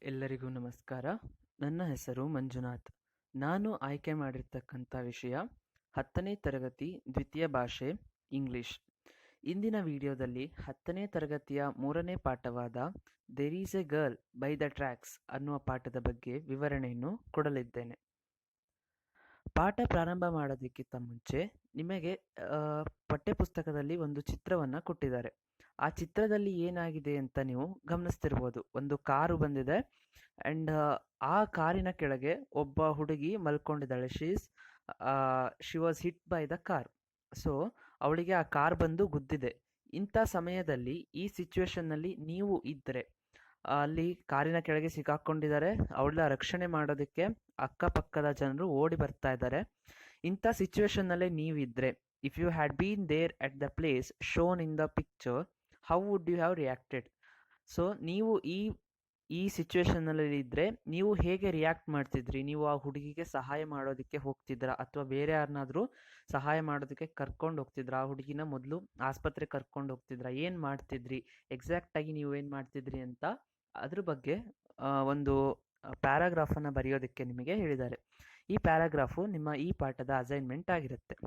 ಎಲ್ಲರಿಗೂ ನಮಸ್ಕಾರ. ನನ್ನ ಹೆಸರು ಮಂಜುನಾಥ್. ನಾನು ಆಯ್ಕೆ ಮಾಡಿರ್ತಕ್ಕಂಥ ವಿಷಯ 10ನೇ ತರಗತಿ ದ್ವಿತೀಯ ಭಾಷೆ ಇಂಗ್ಲಿಷ್. ಇಂದಿನ ವಿಡಿಯೋದಲ್ಲಿ 10ನೇ ತರಗತಿಯ 3ನೇ ಪಾಠವಾದ there is a girl by the tracks ಅನ್ನುವ ಪಾಠದ ಬಗ್ಗೆ ವಿವರಣೆಯನ್ನು ಕೊಡಲಿದ್ದೇನೆ. ಪಾಠ ಪ್ರಾರಂಭ ಮಾಡೋದಕ್ಕಿಂತ ಮುಂಚೆ ನಿಮಗೆ ಪಠ್ಯಪುಸ್ತಕದಲ್ಲಿ ಒಂದು ಚಿತ್ರವನ್ನು ಕೊಟ್ಟಿದ್ದಾರೆ. ಆ ಚಿತ್ರದಲ್ಲಿ ಏನಾಗಿದೆ ಅಂತ ನೀವು ಗಮನಿಸ್ತಿರ್ಬೋದು. ಒಂದು ಕಾರು ಬಂದಿದೆ ಅಂಡ್ ಆ ಕಾರಿನ ಕೆಳಗೆ ಒಬ್ಬ ಹುಡುಗಿ ಮಲ್ಕೊಂಡಿದ್ದಾಳೆ. She was hit by the car. So ಅವಳಿಗೆ ಆ ಕಾರ್ ಬಂದು ಗುದ್ದಿದೆ. ಇಂಥ ಸಮಯದಲ್ಲಿ ಈ ಸಿಚುವೇಶನ್ನಲ್ಲಿ ನೀವು ಇದ್ದರೆ, ಅಲ್ಲಿ ಕಾರಿನ ಕೆಳಗೆ ಸಿಕ್ಕಾಕೊಂಡಿದ್ದಾರೆ, ಅವಳ ರಕ್ಷಣೆ ಮಾಡೋದಕ್ಕೆ ಅಕ್ಕಪಕ್ಕದ ಜನರು ಓಡಿ ಬರ್ತಾ ಇದ್ದಾರೆ. ಇಂಥ ಸಿಚುವೇಶನ್ನಲ್ಲೇ ನೀವಿದ್ರೆ, if you had been there at the place shown in the picture, how would you have reacted? So ನೀವು ಈ ಸಿಚುವೇಶನ್ನಲ್ಲಿ ಇದ್ದರೆ ನೀವು ಹೇಗೆ ರಿಯಾಕ್ಟ್ ಮಾಡ್ತಿದ್ರಿ? ನೀವು ಆ ಹುಡುಗಿಗೆ ಸಹಾಯ ಮಾಡೋದಕ್ಕೆ ಹೋಗ್ತಿದ್ರಾ, ಅಥವಾ ಬೇರೆ ಯಾರನ್ನಾದರೂ ಸಹಾಯ ಮಾಡೋದಕ್ಕೆ ಕರ್ಕೊಂಡು ಹೋಗ್ತಿದ್ರಾ? ಆ ಹುಡುಗಿನ ಮೊದಲು ಆಸ್ಪತ್ರೆಗೆ ಕರ್ಕೊಂಡು ಹೋಗ್ತಿದ್ರಾ? ಏನು ಮಾಡ್ತಿದ್ರಿ ಎಕ್ಸಾಕ್ಟಾಗಿ? ನೀವು ಏನು ಮಾಡ್ತಿದ್ರಿ ಅಂತ ಅದ್ರ ಬಗ್ಗೆ ಒಂದು ಪ್ಯಾರಾಗ್ರಾಫನ್ನು ಬರೆಯೋದಕ್ಕೆ ನಿಮಗೆ ಹೇಳಿದ್ದಾರೆ. ಈ ಪ್ಯಾರಾಗ್ರಾಫು ನಿಮ್ಮ ಈ ಪಾಠದ ಅಸೈನ್ಮೆಂಟ್ ಆಗಿರುತ್ತೆ.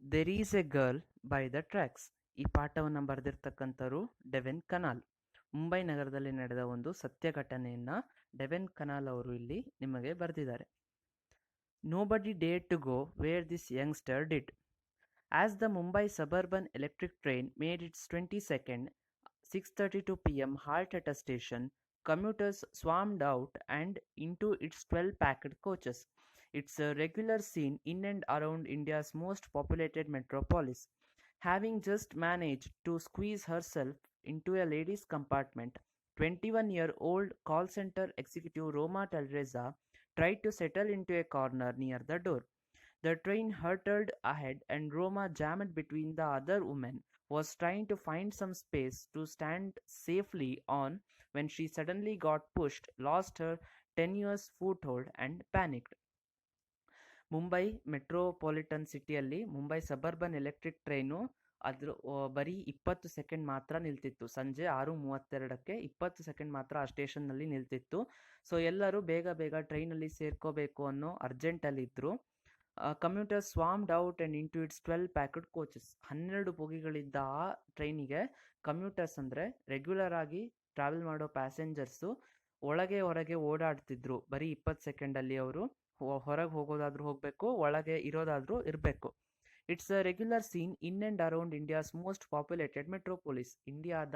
There is a girl by the tracks. ಈ ಪಾಠವನ್ನು ಬರೆದಿರ್ತಕ್ಕಂಥವ್ರು ಡೆವೆನ್ ಕನಾಲ್. ಮುಂಬೈ ನಗರದಲ್ಲಿ ನಡೆದ ಒಂದು ಸತ್ಯ ಘಟನೆಯನ್ನು ಡೆವೆನ್ ಕನಾಲ್ ಅವರು ಇಲ್ಲಿ ನಿಮಗೆ ಬರೆದಿದ್ದಾರೆ. Nobody dared to go where this youngster did. As the Mumbai suburban electric train made its 22nd 6:32 p.m. halt at a station, commuters swarmed out and into its 12 packed coaches. It's a regular scene in and around India's most populated metropolis. Having just managed to squeeze herself into a ladies' compartment, 21-year-old call center executive Roma Talreza tried to settle into a corner near the door. The train hurtled ahead and Roma, jammed between the other women, was trying to find some space to stand safely on when she suddenly got pushed, lost her tenuous foothold and panicked. Mumbai metropolitan ಸಿಟಿಯಲ್ಲಿ Mumbai suburban electric train ಅದ್ರ ಬರೀ 20 second ಮಾತ್ರ ನಿಲ್ತಿತ್ತು. ಸಂಜೆ 6:32ಕ್ಕೆ 20 second ಮಾತ್ರ ಆ ಸ್ಟೇಷನ್ನಲ್ಲಿ ನಿಲ್ತಿತ್ತು. So ಎಲ್ಲರೂ ಬೇಗ ಬೇಗ ಟ್ರೈನಲ್ಲಿ ಸೇರ್ಕೋಬೇಕು ಅನ್ನೋ ಅರ್ಜೆಂಟಲ್ಲಿ ಇದ್ದರು. Commuters swarmed out and into its 12 packed coaches. 12 ಬೋಗಿಗಳಿದ್ದ ಆ ಟ್ರೈನಿಗೆ ಕಮ್ಯೂಟರ್ಸ್ ಅಂದರೆ ರೆಗ್ಯುಲರ್ ಆಗಿ ಟ್ರಾವೆಲ್ ಮಾಡೋ ಪ್ಯಾಸೆಂಜರ್ಸು ಒಳಗೆ ಹೊರಗೆ ಓಡಾಡ್ತಿದ್ರು. ಬರೀ 20 ಸೆಕೆಂಡಲ್ಲಿ ಅವರು ಹೊರಗೆ ಹೋಗೋದಾದ್ರೂ ಹೋಗಬೇಕು, ಒಳಗೆ ಇರೋದಾದ್ರೂ ಇರಬೇಕು. It's a regular scene in and around India's most populated metropolis. ಇಂಡಿಯಾದ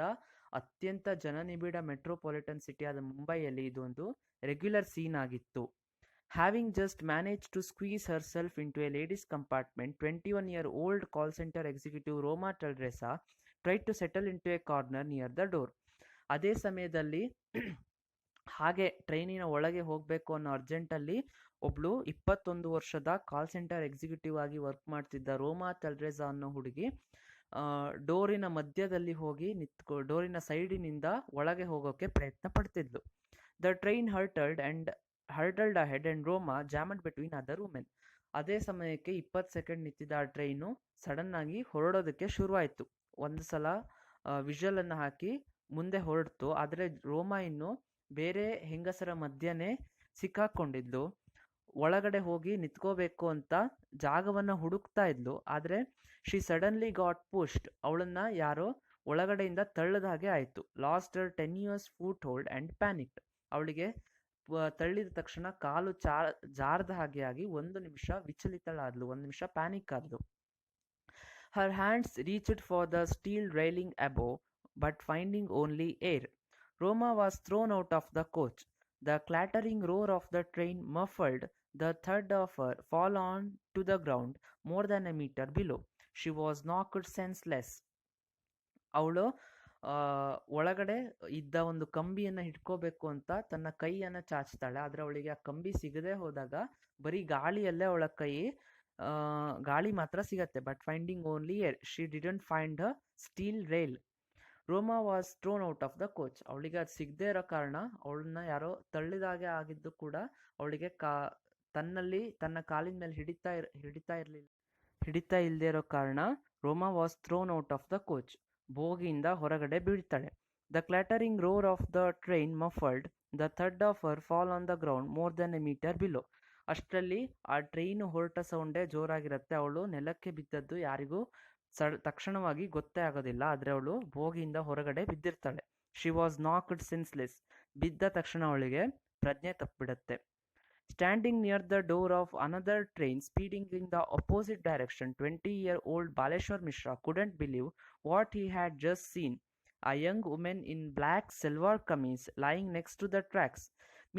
ಅತ್ಯಂತ ಜನನಿಬಿಡ ಮೆಟ್ರೋಪಾಲಿಟನ್ ಸಿಟಿಯಾದ ಮುಂಬೈಯಲ್ಲಿ ಇದೊಂದು ರೆಗ್ಯುಲರ್ ಸೀನ್ ಆಗಿತ್ತು. Having just managed to squeeze herself into a ladies' compartment, 21-year-old call center executive Roma Talreza tried to settle into a corner near the door. ಅದೇ ಸಮಯದಲ್ಲಿ ಹಾಗೆ ಟ್ರೈನಿನ ಒಳಗೆ ಹೋಗಬೇಕು ಅನ್ನೋ ಅರ್ಜೆಂಟಲ್ಲಿ ಒಬ್ಳು 21 ವರ್ಷದ ಕಾಲ್ ಸೆಂಟರ್ ಎಕ್ಸಿಕ್ಯೂಟಿವ್ ಆಗಿ ವರ್ಕ್ ಮಾಡ್ತಿದ್ದ ರೋಮಾ ತಲ್ರೆಜಾ ಅನ್ನೋ ಹುಡುಗಿ ಡೋರಿನ ಮಧ್ಯದಲ್ಲಿ ಹೋಗಿ ಡೋರಿನ ಸೈಡಿನಿಂದ ಒಳಗೆ ಹೋಗೋಕೆ ಪ್ರಯತ್ನ ಪಡ್ತಿದ್ಲು. The train hurtled ahead and Roma jammed between other women. ಅದೇ ಸಮಯಕ್ಕೆ 20 ಸೆಕೆಂಡ್ ನಿಂತಿದ್ದ ಆ ಟ್ರೈನು ಸಡನ್ ಆಗಿ ಹೊರಡೋದಕ್ಕೆ ಶುರುವಾಯಿತು. ಒಂದು ಸಲ ವಿಷಲನ್ನು ಹಾಕಿ ಮುಂದೆ ಹೊರಡ್ತು. ಆದರೆ ರೋಮಾ ಇನ್ನು ಬೇರೆ ಹೆಂಗಸರ ಮಧ್ಯನೇ ಸಿಕ್ಕಾಕೊಂಡಿದ್ಲು. ಒಳಗಡೆ ಹೋಗಿ ನಿಂತ್ಕೋಬೇಕು ಅಂತ ಜಾಗವನ್ನು ಹುಡುಕ್ತಾ ಇದ್ಲು. ಆದರೆ ಶಿ ಸಡನ್ಲಿ ಗಾಟ್ ಪುಷ್ಡ್. ಅವಳನ್ನ ಯಾರೋ ಒಳಗಡೆಯಿಂದ ತಳ್ಳದ ಹಾಗೆ ಆಯಿತು. Lost her tenuous foothold and panicked. ಅವಳಿಗೆ ತಳ್ಳಿದ ತಕ್ಷಣ ಕಾಲು ಜಾರದ ಹಾಗೆ ಆಗಿ 1 ನಿಮಿಷ ವಿಚಲಿತಳಾದ್ಲು, 1 ನಿಮಿಷ ಪ್ಯಾನಿಕ್ ಆದ್ಲು. Her hands reached for the steel railing above, but finding only air. Roma was thrown out of the coach. The clattering roar of the train muffled the thud of her fall on to the ground more than a meter below. She was knocked senseless. ಅವಳು ಒಳಗಡೆ ಇದ್ದ ಒಂದು ಕಂಬಿಯನ್ನು ಹಿಡ್ಕೋಬೇಕು ಅಂತ ತನ್ನ ಕೈಯನ್ನು ಚಾಚ್ತಾಳೆ. ಆದರೆ ಅವಳಿಗೆ ಆ ಕಂಬಿ ಸಿಗದೆ ಹೋದಾಗ ಬರೀ ಗಾಳಿಯಲ್ಲೇ ಅವಳ ಕೈ ಗಾಳಿ ಮಾತ್ರ ಸಿಗತ್ತೆ. But finding only air, she didn't find a steel rail. ರೋಮಾ was thrown out of the coach. ಅವಳಿಗೆ ಅದು ಸಿಗದೇ ಇರೋ ಕಾರಣ, ಅವಳನ್ನ ಯಾರೋ ತಳ್ಳಿದಾಗೆ ಆಗಿದ್ದು ಕೂಡ ಅವಳಿಗೆ ತನ್ನ ಕಾಲಿನ ಮೇಲೆ ಹಿಡಿತಾ ಇಲ್ಲದೆ ಇರೋ ಕಾರಣ Roma was thrown out of the coach. ಬೋಗಿಯಿಂದ ಹೊರಗಡೆ ಬೀಳ್ತಾಳೆ. The clattering roar of the train muffled the thud of her fall on the ground more than a meter below. ಅಷ್ಟರಲ್ಲಿ ಆ ಟ್ರೈನ್ ಹೊರಟ ಸೌಂಡೇ ಜೋರಾಗಿರುತ್ತೆ. ಅವಳು ನೆಲಕ್ಕೆ ಬಿದ್ದದ್ದು ಯಾರಿಗೂ ತಕ್ಷಣವಾಗಿ ಗೊತ್ತೇ ಆಗೋದಿಲ್ಲ. ಆದರೆ ಅವಳು ಬೋಗಿಯಿಂದ ಹೊರಗಡೆ ಬಿದ್ದಿರ್ತಾಳೆ. She was knocked senseless. ಬಿದ್ದ ತಕ್ಷಣ ಅವಳಿಗೆ ಪ್ರಜ್ಞೆ ತಪ್ಪಿಬಿಡುತ್ತೆ. Standing near the door of another train speeding in the opposite direction, 20-year-old Baleshwar Mishra couldn't believe what he had just seen. A young woman in black silver kameez lying next to the tracks.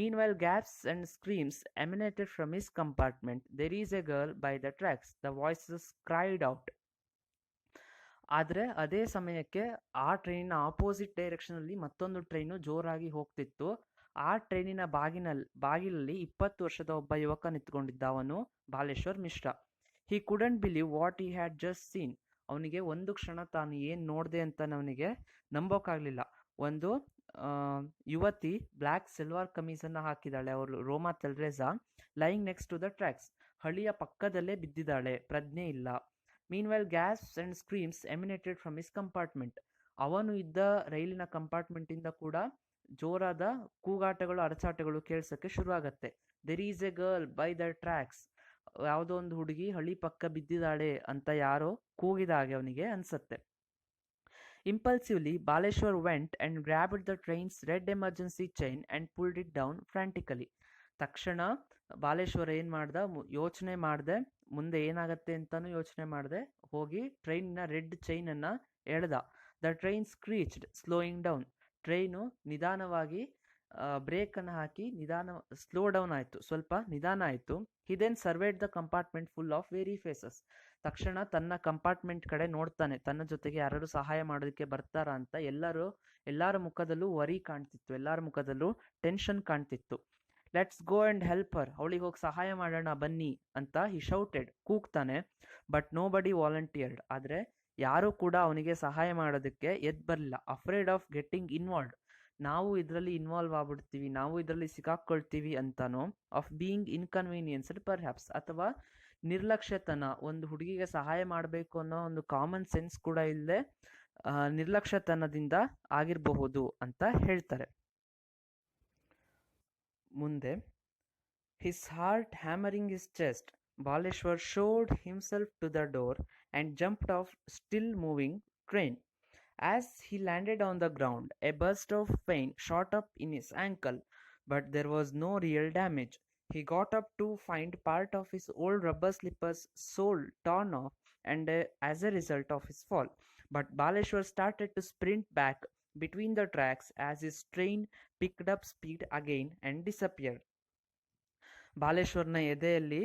Meanwhile, gasps and screams emanated from his compartment. There is a girl by the tracks, the voices cried out. ಆದರೆ ಅದೇ ಸಮಯಕ್ಕೆ ಆ ಟ್ರೈನಿನ opposite ಡೈರೆಕ್ಷನಲ್ಲಿ ಮತ್ತೊಂದು train ಜೋರಾಗಿ ಹೋಗ್ತಿತ್ತು. ಆ ಟ್ರೈನಿನ ಬಾಗಿಲಲ್ಲಿ 20 ವರ್ಷದ ಒಬ್ಬ ಯುವಕ ನಿಂತ್ಕೊಂಡಿದ್ದ. ಅವನು Baleshwar Mishra. He couldn't believe what he had just seen. ಅವನಿಗೆ ಒಂದು ಕ್ಷಣ ತಾನು ಏನು ನೋಡಿದೆ ಅಂತ ಅವನಿಗೆ ನಂಬೋಕ್ಕಾಗಲಿಲ್ಲ. ಒಂದು ಯುವತಿ ಬ್ಲ್ಯಾಕ್ ಸಿಲ್ವರ್ ಕಮೀಸನ್ನು ಹಾಕಿದ್ದಾಳೆ, ಅವಳು Roma Talreja, lying next to the tracks. ಹಳಿಯ ಪಕ್ಕದಲ್ಲೇ ಬಿದ್ದಿದ್ದಾಳೆ, ಪ್ರಜ್ಞೆ ಇಲ್ಲ. Meanwhile gasps and screams emanated from his compartment. ಅವನು ಇದ್ದ ರೈಲಿನ ಕಂಪಾರ್ಟ್ಮೆಂಟಿಂದ ಕೂಡ ಜೋರಾದ ಕೂಗಾಟಗಳು, ಅರಚಾಟಗಳು ಕೇಳಿಸೋಕ್ಕೆ ಶುರುವಾಗತ್ತೆ. There is a girl by the tracks. ಯಾವುದೋ ಒಂದು ಹುಡುಗಿ ಹಳಿ ಪಕ್ಕ ಬಿದ್ದಿದ್ದಾಳೆ ಅಂತ ಯಾರೋ ಕೂಗಿದ ಹಾಗೆ ಅವನಿಗೆ ಅನ್ಸತ್ತೆ. Impulsively, Baleshwar went and grabbed the train's red emergency chain and pulled it down frantically. ತಕ್ಷಣ ಬಾಲೇಶ್ವರ ಏನು ಮಾಡ್ದ, ಯೋಚನೆ ಮಾಡದೆ, ಮುಂದೆ ಏನಾಗತ್ತೆ ಅಂತಾನು ಯೋಚನೆ ಮಾಡದೆ ಹೋಗಿ ಟ್ರೈನಿನ ರೆಡ್ ಚೈನನ್ನು ಎಳೆದ. The train screeched, slowing down. Train ನಿಧಾನವಾಗಿ ಬ್ರೇಕನ್ನು ಹಾಕಿ ಸ್ಲೋ ಡೌನ್ ಆಯಿತು, ಸ್ವಲ್ಪ ನಿಧಾನ ಆಯಿತು. He then surveyed the compartment full of weary faces. ತಕ್ಷಣ ತನ್ನ ಕಂಪಾರ್ಟ್ಮೆಂಟ್ ಕಡೆ ನೋಡ್ತಾನೆ, ತನ್ನ ಜೊತೆಗೆ ಯಾರು ಸಹಾಯ ಮಾಡೋದಕ್ಕೆ ಬರ್ತಾರಾ ಅಂತ. ಎಲ್ಲರ ಮುಖದಲ್ಲೂ ವರಿ ಕಾಣ್ತಿತ್ತು, ಎಲ್ಲರ ಮುಖದಲ್ಲೂ ಟೆನ್ಷನ್ ಕಾಣ್ತಿತ್ತು. Let's go and help her, ಅವಳಿಗೆ ಹೋಗಿ ಸಹಾಯ ಮಾಡೋಣ ಬನ್ನಿ ಅಂತ ಹಿ ಶೌಟೆಡ್, ಕೂಗ್ತಾನೆ. ಬಟ್ ನೋ ಬಡಿ ವಾಲಂಟಿಯರ್ಡ್, ಆದರೆ ಯಾರೂ ಕೂಡ ಅವನಿಗೆ ಸಹಾಯ ಮಾಡೋದಕ್ಕೆ ಎದ್ದು ಬರಲಿಲ್ಲ. ಅಫ್ರೇಡ್ ಆಫ್ ಗೆಟ್ಟಿಂಗ್ ಇನ್ವಾಲ್ವ್ಡ್, ನಾವು ಇದರಲ್ಲಿ ಇನ್ವಾಲ್ವ್ ಆಗ್ಬಿಡ್ತೀವಿ, ನಾವು ಇದರಲ್ಲಿ ಸಿಕ್ಕಾಕೊಳ್ತೀವಿ ಅಂತಾನೋ. ಆಫ್ ಬೀಯಿಂಗ್ ಇನ್ಕನ್ವೀನಿಯನ್ಸ್ಡ್ ಪರ್ಹ್ಯಾಪ್ಸ್, ಅಥವಾ ನಿರ್ಲಕ್ಷ್ಯತನ, ಒಂದು ಹುಡುಗಿಗೆ ಸಹಾಯ ಮಾಡಬೇಕು ಅನ್ನೋ ಒಂದು ಕಾಮನ್ ಸೆನ್ಸ್ ಕೂಡ ಇಲ್ಲದೆ ನಿರ್ಲಕ್ಷ್ಯತನದಿಂದ ಆಗಿರಬಹುದು ಅಂತ ಹೇಳ್ತಾರೆ. ಮುಂದೆ, his heart hammering his chest, Baleshwar showed himself to the door and jumped off still moving train. As he landed on the ground, a burst of pain shot up in his ankle, but there was no real damage. He got up to find part of his old rubber slipper's sole torn off, and as a result of his fall. But Baleshwar started to sprint back between the tracks as his train picked up speed again and disappeared. ಬಾಲೇಶ್ವರ್ನ ಎದೆಯಲ್ಲಿ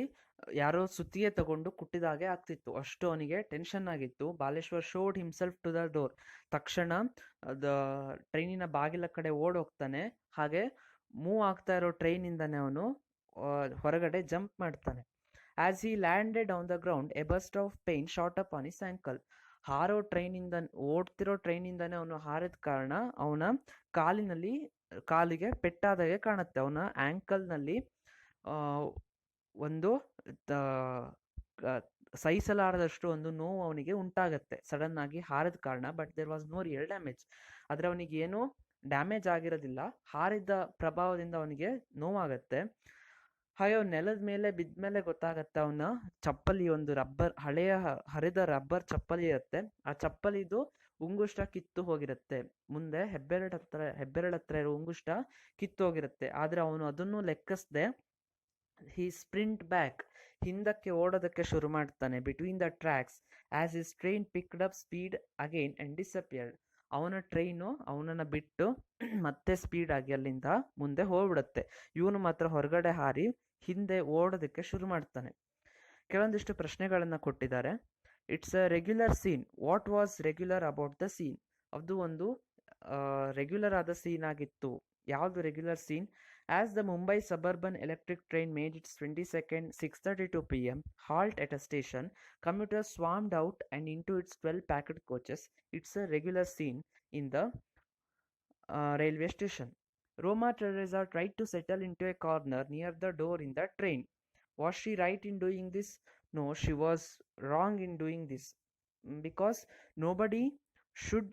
ಯಾರೋ ಸುತ್ತಿಗೆ ತಗೊಂಡು ಕುಟ್ಟಿದಾಗೆ ಆಗ್ತಿತ್ತು, ಅಷ್ಟು ಅವನಿಗೆ tension ಆಗಿತ್ತು. Baleshwar showed himself to the door, ತಕ್ಷಣ ಟ್ರೈನಿನ ಬಾಗಿಲ ಕಡೆ ಓಡೋಗ್ತಾನೆ. ಹಾಗೆ ಮೂವ್ ಆಗ್ತಾ ಇರೋ ಟ್ರೈನಿಂದಾನೆ ಅವನು ಹೊರಗಡೆ ಜಂಪ್ ಮಾಡ್ತಾನೆ. As he landed on the ground, a burst of pain shot up on his ankle. ಓಡ್ತಿರೋ ಟ್ರೈನಿಂದಾನೆ ಅವನು ಹಾರಿದ ಕಾರಣ ಅವನ ಕಾಲಿಗೆ ಪೆಟ್ಟಾದಾಗೆ ಕಾಣುತ್ತೆ. ಅವನ ಆಂಕಲ್ನಲ್ಲಿ ಒಂದು ಸಹಿಸಲಾರದಷ್ಟು ಒಂದು ನೋವು ಅವನಿಗೆ ಉಂಟಾಗತ್ತೆ ಸಡನ್ ಆಗಿ ಹಾರಿದ ಕಾರಣ. But there was no real damage, ಆದರೆ ಅವನಿಗೆ ಏನೂ ಡ್ಯಾಮೇಜ್ ಆಗಿರೋದಿಲ್ಲ. ಹಾರಿದ ಪ್ರಭಾವದಿಂದ ಅವನಿಗೆ ನೋವಾಗತ್ತೆ. ಹಾಗೆ ನೆಲದ ಮೇಲೆ ಬಿದ್ದ ಮೇಲೆ ಗೊತ್ತಾಗತ್ತೆ ಅವನ ಚಪ್ಪಲಿ, ಒಂದು ಹರಿದ ರಬ್ಬರ್ ಚಪ್ಪಲಿ ಇರುತ್ತೆ. ಆ ಚಪ್ಪಲಿದು ಉಂಗುಷ್ಟ ಕಿತ್ತು ಹೋಗಿರುತ್ತೆ. ಮುಂದೆ ಹೆಬ್ಬೆರಳ ಹತ್ರ ಇರೋ ಉಂಗುಷ್ಟ ಕಿತ್ತು ಹೋಗಿರುತ್ತೆ. ಆದರೆ ಅವನು ಅದನ್ನು ಲೆಕ್ಕಿಸದೆ ಹಿ ಸ್ಪ್ರಿಂಟ್ ಬ್ಯಾಕ್, ಹಿಂದಕ್ಕೆ ಓಡೋದಕ್ಕೆ ಶುರು ಮಾಡ್ತಾನೆ. Between the tracks as his train picked up speed again and disappeared. ಅವನ ಟ್ರೈನು ಅವನನ್ನು ಬಿಟ್ಟು ಮತ್ತೆ ಸ್ಪೀಡ್ ಆಗಿ ಅಲ್ಲಿಂದ ಮುಂದೆ ಹೋಗ್ಬಿಡುತ್ತೆ. ಇವನು ಮಾತ್ರ ಹೊರಗಡೆ ಹಾರಿ ಹಿಂದೆ ಓಡೋದಕ್ಕೆ ಶುರು ಮಾಡ್ತಾನೆ. ಕೆಲವೊಂದಿಷ್ಟು ಪ್ರಶ್ನೆಗಳನ್ನು ಕೊಟ್ಟಿದ್ದಾರೆ. It's a regular scene. What was regular about the scene? ಅದು ಒಂದು ರೆಗ್ಯುಲರ್ ಆದ ಸೀನ್ ಆಗಿತ್ತು. ಯಾವುದು regular scene? As the Mumbai suburban electric train made its 22nd 6:32 p.m. halt at a station, commuters swarmed out and into its 12 packed coaches. It's a regular scene in the railway station. Roma Teresa tried to settle into a corner near the door in the train. Was she right in doing this? No, she was wrong in doing this, because nobody should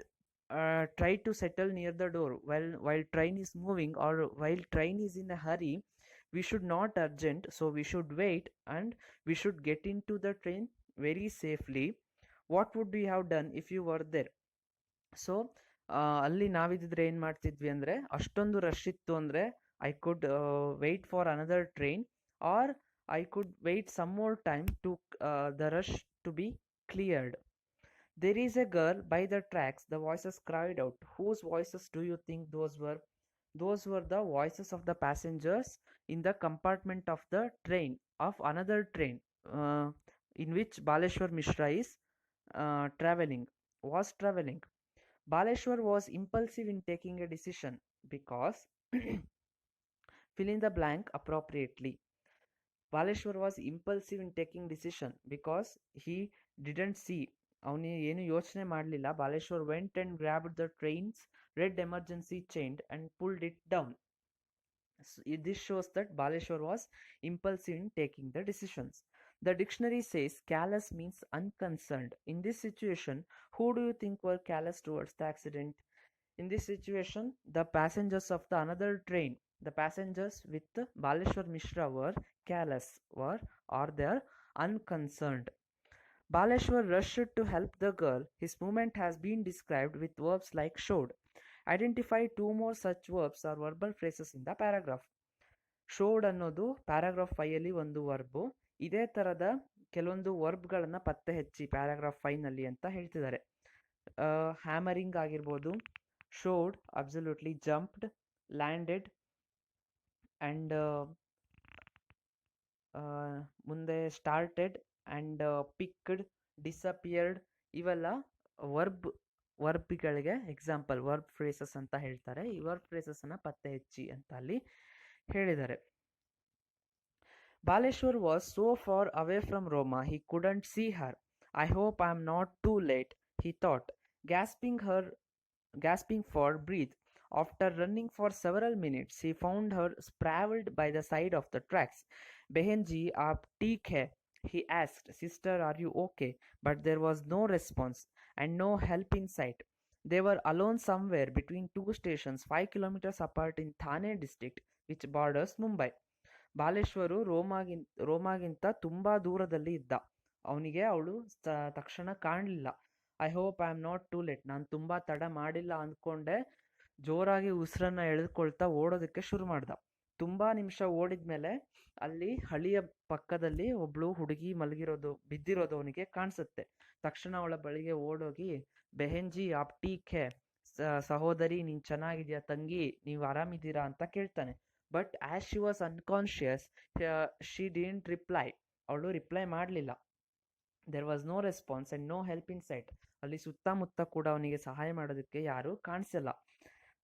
try to settle near the door while train is moving, or while train is in a hurry. We should not urgent, so we should wait, and we should get into the train very safely. What would you have done if you were there? So ಅಲ್ಲಿ ನಾವಿದ್ದಿದ್ರೆ ಏನು ಮಾಡ್ತಿದ್ವಿ ಅಂದರೆ, ಅಷ್ಟೊಂದು rush ಇತ್ತು ಅಂದರೆ I could wait for another train, or I could wait some more time to the rush to be cleared. There is a girl by the tracks, the voices cried out. Whose voices do you think those were? Those were the voices of the passengers in the compartment of the train, of another train, uh, in which Baleshwar Mishra is was traveling. Baleshwar was impulsive in taking a decision because fill in the blank appropriately. Baleshwar was impulsive in taking decision because he didn't see. ಅವನು ಏನು ಯೋಚನೆ ಮಾಡಲಿಲ್ಲ. Baleshwar went and grabbed the train's red emergency chain and pulled it down. This shows that Baleshwar was impulsive in taking the decisions. The dictionary says callous means unconcerned. In this situation, who do you think were callous towards the accident? In this situation, the passengers of the another train, the passengers with Baleshwar Mishra were callous, or they are unconcerned. Baleshwar rushed to help the girl. His movement has been described with verbs like showed. Identify two more such verbs or verbal phrases in the paragraph. Showed ಅನ್ನೋದು paragraph 5 ಅಲ್ಲಿ ಒಂದು verb. ಇದೇ ಥರದ ಕೆಲವೊಂದು ವರ್ಬ್ಗಳನ್ನು ಪತ್ತೆ ಹಚ್ಚಿ paragraph 5 ನಲ್ಲಿ ಅಂತ ಹೇಳ್ತಿದ್ದಾರೆ. ಹ್ಯಾಮರಿಂಗ್ ಆಗಿರ್ಬೋದು, showed, absolutely, jumped, landed, and ಮುಂದೆ ಸ್ಟಾರ್ಟೆಡ್ ಆ್ಯಂಡ್ ಪಿಕ್ಡ್, ಡಿಸಪಿಯರ್ಡ್, ಇವೆಲ್ಲ ವರ್ಬ್ಗಳಿಗೆ ಎಕ್ಸಾಂಪಲ್, ವರ್ಬ್ ಫ್ರೇಸಸ್ ಅಂತ ಹೇಳ್ತಾರೆ. ಈ ವರ್ಬ್ ಫ್ರೇಸಸ್ನ ಪತ್ತೆ ಹಚ್ಚಿ ಅಂತ ಅಲ್ಲಿ ಹೇಳಿದ್ದಾರೆ. Baleshwar was so far away from Roma he couldn't see her. I hope I am not too late, he thought, gasping for breath. After running for several minutes, he found her sprawled by the side of the tracks. Behen ji, aap theek hai? He asked. Sister, are you okay? But there was no response and no help in sight. They were alone somewhere between two stations 5 kilometers apart in Thane district, which borders Mumbai. ಬಾಲೇಶ್ವರು ರೋಮಾಗಿಂತ ತುಂಬ ದೂರದಲ್ಲಿ ಇದ್ದ. ಅವನಿಗೆ ಅವಳು ತಕ್ಷಣ ಕಾಣಲಿಲ್ಲ. I hope I am not too late. ನಾನು ತುಂಬ ತಡ ಮಾಡಿಲ್ಲ ಅಂದ್ಕೊಂಡೆ. ಜೋರಾಗಿ ಉಸಿರನ್ನು ಎಳೆದುಕೊಳ್ತಾ ಓಡೋದಕ್ಕೆ ಶುರು ಮಾಡ್ದ. ತುಂಬ ನಿಮಿಷ ಓಡಿದ್ಮೇಲೆ ಅಲ್ಲಿ ಹಳಿಯ ಪಕ್ಕದಲ್ಲಿ ಒಬ್ಳು ಹುಡುಗಿ ಬಿದ್ದಿರೋದು ಅವನಿಗೆ ಕಾಣಿಸುತ್ತೆ. ತಕ್ಷಣ ಅವಳ ಬಳಿಗೆ ಓಡೋಗಿ, ಬೆಹೆನ್ಜಿ ಆಪ್ ಟೀಕ್ ಹೇ, ಸಹೋದರಿ ನೀನು ಚೆನ್ನಾಗಿದ್ಯಾ ತಂಗಿ, ನೀವು ಆರಾಮಿದ್ದೀರಾ ಅಂತ ಕೇಳ್ತಾನೆ. But as she was unconscious, she didn't reply. ಅವಳು ರಿಪ್ಲೈ ಮಾಡಲಿಲ್ಲ. There was no response and no help in sight. ಅಲ್ಲಿ ಸುತ್ತಮುತ್ತ ಕೂಡ ಅವನಿಗೆ ಸಹಾಯ ಮಾಡೋದಕ್ಕೆ ಯಾರೂ ಕಾಣಿಸಲ್ಲ.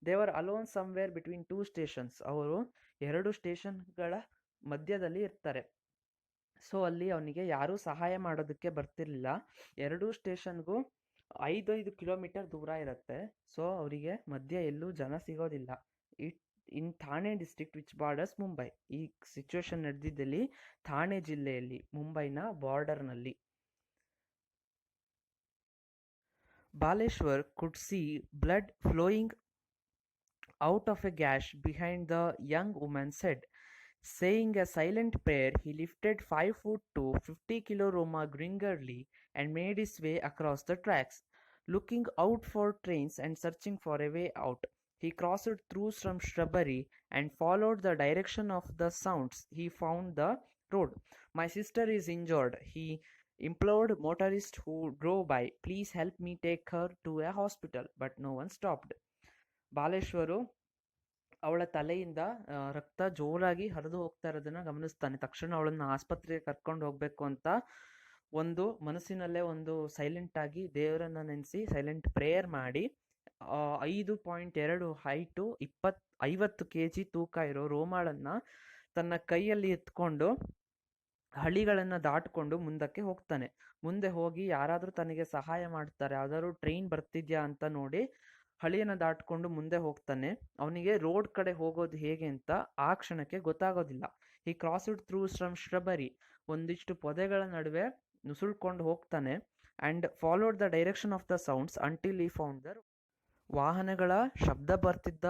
They were alone somewhere between two stations. ಅವರು 2 ಸ್ಟೇಷನ್ಗಳ ಮಧ್ಯದಲ್ಲಿ ಇರ್ತಾರೆ. ಸೊ ಅಲ್ಲಿ ಅವನಿಗೆ ಯಾರೂ ಸಹಾಯ ಮಾಡೋದಕ್ಕೆ ಬರ್ತಿರ್ಲಿಲ್ಲ. 2 ಸ್ಟೇಷನ್ಗೂ 5 ಕಿಲೋಮೀಟರ್ ದೂರ ಇರುತ್ತೆ. ಸೊ ಅವರಿಗೆ ಮಧ್ಯೆ ಎಲ್ಲೂ ಜನ ಸಿಗೋದಿಲ್ಲ. In Thane district which borders Mumbai. ಈ ಸಿಚುವೇಶನ್ ನಡೆದಿದ್ದಲ್ಲಿ ಥಾಣೆ ಜಿಲ್ಲೆಯಲ್ಲಿ, ಮುಂಬೈನ ಬಾರ್ಡರ್ನಲ್ಲಿ. Baleshwar could see blood flowing out of a gash behind the young woman's head. Saying a silent prayer, he lifted 5'2", 50-kilo Roma gringerly and made his way across the tracks. Looking out for trains and searching for a way out, he crossed through some shrubbery and followed the direction of the sounds. He found the road. My sister is injured, he implored motorists who drove by. Please help me take her to a hospital. But no one stopped. ಬಾಲೇಶ್ವರು ಅವಳ ತಲೆಯಿಂದ ರಕ್ತ ಜೋರಾಗಿ ಹರಿದು ಹೋಗ್ತಾ ಇರೋದನ್ನ ಗಮನಿಸ್ತಾನೆ. ತಕ್ಷಣ ಅವಳನ್ನು ಆಸ್ಪತ್ರೆಗೆ ಕರ್ಕೊಂಡು ಹೋಗಬೇಕು ಅಂತ ಒಂದು ಮನಸ್ಸಿನಲ್ಲೇ ಒಂದು ಸೈಲೆಂಟ್ ಆಗಿ ದೇವರನ್ನ ನೆನೆಸಿ ಸೈಲೆಂಟ್ ಪ್ರೇಯರ್ ಮಾಡಿ 5.2 ಹೈಟು 50 kg ತೂಕ ಇರೋ ರೋಮಾಳನ್ನ ತನ್ನ ಕೈಯಲ್ಲಿ ಎತ್ಕೊಂಡು ಹಳ್ಳಿಗಳನ್ನು ದಾಟಿಕೊಂಡು ಮುಂದಕ್ಕೆ ಹೋಗ್ತಾನೆ. ಮುಂದೆ ಹೋಗಿ ಯಾರಾದರೂ ತನಗೆ ಸಹಾಯ ಮಾಡ್ತಾರೆ, ಯಾವ್ದಾದ್ರು ಟ್ರೈನ್ ಬರ್ತಿದ್ಯಾ ಅಂತ ನೋಡಿ ಹಳಿಯನ್ನು ದಾಟ್ಕೊಂಡು ಮುಂದೆ ಹೋಗ್ತಾನೆ. ಅವನಿಗೆ ರೋಡ್ ಕಡೆ ಹೋಗೋದು ಹೇಗೆ ಅಂತ ಆ ಕ್ಷಣಕ್ಕೆ ಗೊತ್ತಾಗೋದಿಲ್ಲ. ಹಿ ಕ್ರಾಸ್ಡ್ ಥ್ರೂ ಸಮ್ ಶ್ರಬರಿ, ಒಂದಿಷ್ಟು ಪೊದೆಗಳ ನಡುವೆ ನುಸುಳ್ಕೊಂಡು ಹೋಗ್ತಾನೆ. And followed the direction of the sounds until ಈ ಫೌಂಡ್ ದ. ವಾಹನಗಳ ಶಬ್ದ ಬರ್ತಿದ್ದ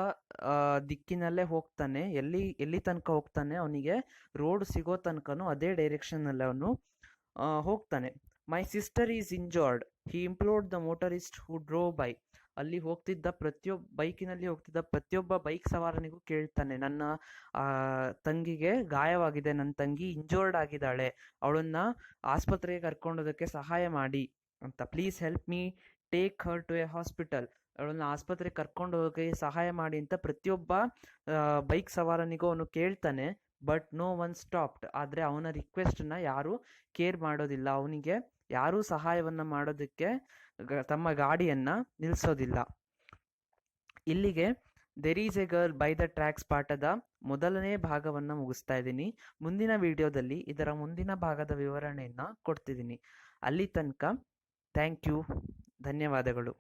ದಿಕ್ಕಿನಲ್ಲೇ ಹೋಗ್ತಾನೆ. ಎಲ್ಲಿ ತನಕ ಹೋಗ್ತಾನೆ, ಅವನಿಗೆ ರೋಡ್ ಸಿಗೋ ತನಕನೂ ಅದೇ ಡೈರೆಕ್ಷನ್ನಲ್ಲಿ ಅವನು ಹೋಗ್ತಾನೆ. My sister is injured, he implored the motorist who drove by. ಅಲ್ಲಿ ಬೈಕಿನಲ್ಲಿ ಹೋಗ್ತಿದ್ದ ಪ್ರತಿಯೊಬ್ಬ ಬೈಕ್ ಸವಾರನಿಗೂ ಕೇಳ್ತಾನೆ, ನನ್ನ ತಂಗಿಗೆ ಗಾಯವಾಗಿದೆ, ನನ್ನ ತಂಗಿ ಇಂಜೋರ್ಡ್ ಆಗಿದ್ದಾಳೆ, ಅವಳನ್ನ ಆಸ್ಪತ್ರೆಗೆ ಕರ್ಕೊಂಡೋದಕ್ಕೆ ಸಹಾಯ ಮಾಡಿ ಅಂತ. Please help me take her to a hospital. ಅವಳನ್ನ ಆಸ್ಪತ್ರೆಗೆ ಕರ್ಕೊಂಡು ಹೋಗಿ ಸಹಾಯ ಮಾಡಿ ಅಂತ ಪ್ರತಿಯೊಬ್ಬ ಬೈಕ್ ಸವಾರನಿಗೂ ಅವನು ಕೇಳ್ತಾನೆ. But no one stopped. ಆದರೆ ಅವನ ರಿಕ್ವೆಸ್ಟನ್ನ ಯಾರೂ ಕೇರ್ ಮಾಡೋದಿಲ್ಲ. ಅವನಿಗೆ ಯಾರೂ ಸಹಾಯವನ್ನು ಮಾಡೋದಕ್ಕೆ ತಮ್ಮ ಗಾಡಿಯನ್ನು ನಿಲ್ಲಿಸೋದಿಲ್ಲ. ಇಲ್ಲಿಗೆ there is a girl by the tax ಪಾಠದ ಮೊದಲನೇ ಭಾಗವನ್ನು ಮುಗಿಸ್ತಾ ಇದ್ದೀನಿ. ಮುಂದಿನ ವಿಡಿಯೋದಲ್ಲಿ ಇದರ ಮುಂದಿನ ಭಾಗದ ವಿವರಣೆಯನ್ನು ಕೊಡ್ತಿದ್ದೀನಿ. ಅಲ್ಲಿ ತನಕ ಥ್ಯಾಂಕ್ ಯು, ಧನ್ಯವಾದಗಳು.